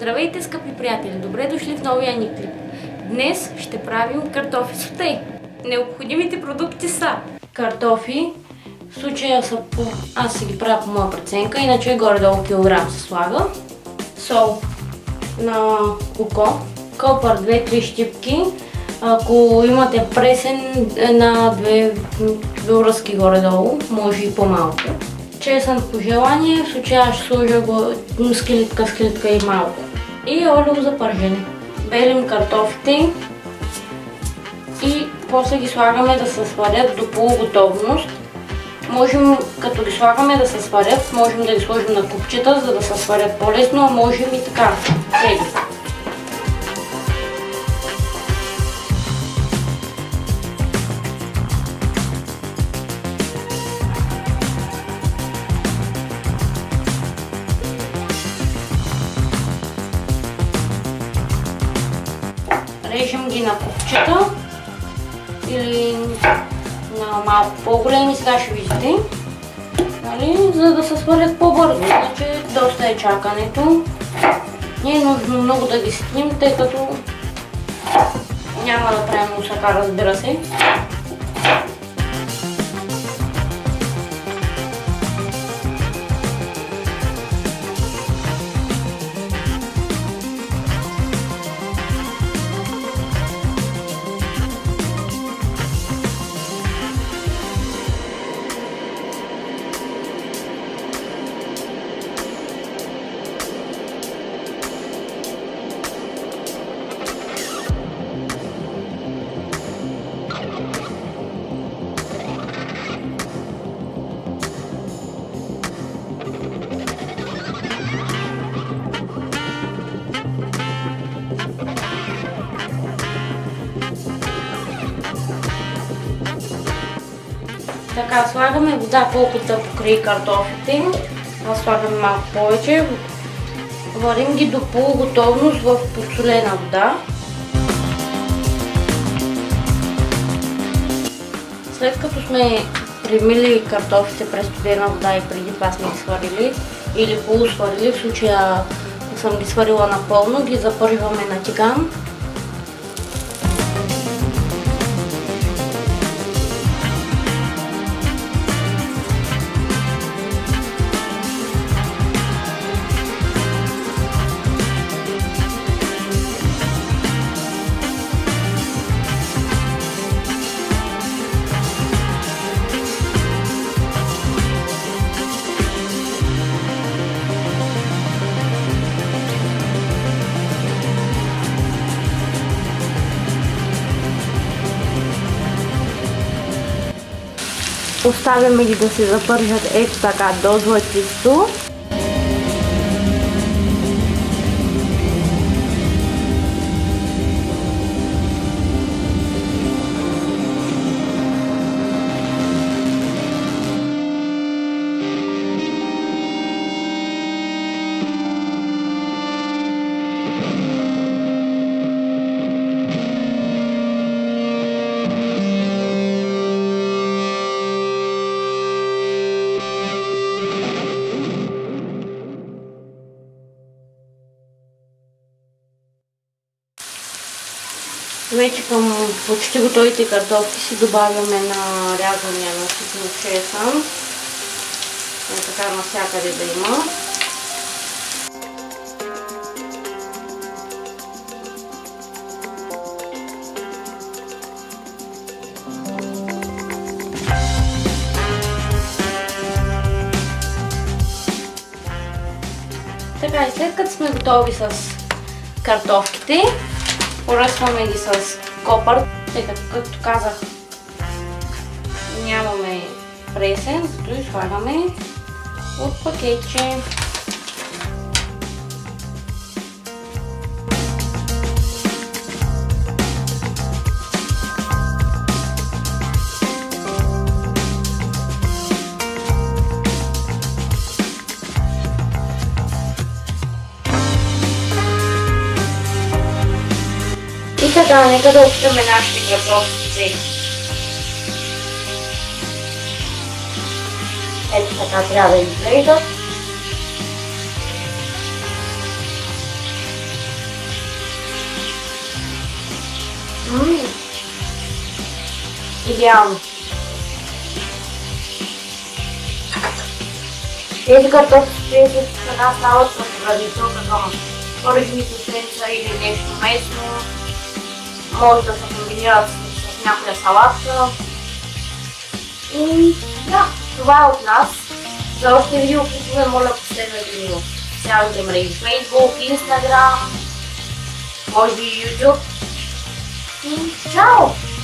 Здравейте, скъпи приятели! Добре дошли в новия ни клип. Днес ще правим картофи сотей. Необходимите продукти са картофи, в случая са аз си ги правя по моя преценка, иначе горе-долу килограм се слага, сол на око, копър 2-3 щипки, ако имате пресен една-две връзки горе-долу, може и по-малко. Чесън по желание, в случая ще сложа скелетка и малко. И олио за пържене. Белим картофите и после ги слагаме да се сварят до полуготовност. Можем, като ги слагаме да се сварят, можем да ги сложим на купчета, за да се сварят по-лесно, а можем и така. Режем ги на купчета или на малко по-големи, сега ще видите, за да се сварят по-бързо, иначе доста е чакането. Не е нужно много да ги ситнем, тъй като няма да правим мусака, разбира се. Така, слагаме вода колкото да покрие картофите. Аз слагам малко повече. Варим ги до полуготовност в подсолена вода. След като сме премили картофите през студена вода и преди това сме ги сварили или полусварили, в случая съм ги сварила напълно, ги запържваме на тиган. Оставяме ги да се запържат ето така до златисто. Вече към почти готовите картофи си добавяме нарязания на ситно чесън. Така навсякъде да има. Така и след като сме готови с картофките, поръсваме ги с копър, тъй като, както казах, нямаме пресен, зато и слагаме от пакетче. И така, нека да опитаме нашите картофи. Ето така трябва да изглеждат. Идеално. Тези картофи с една салата с хранителка към ореховите сенца или нещо местно. Може да се комбинират с някоя салатка. И да, това е от нас. За още видеоклипове моля последвайте ни в социалните мрежи Facebook, Instagram, може би YouTube. И чао!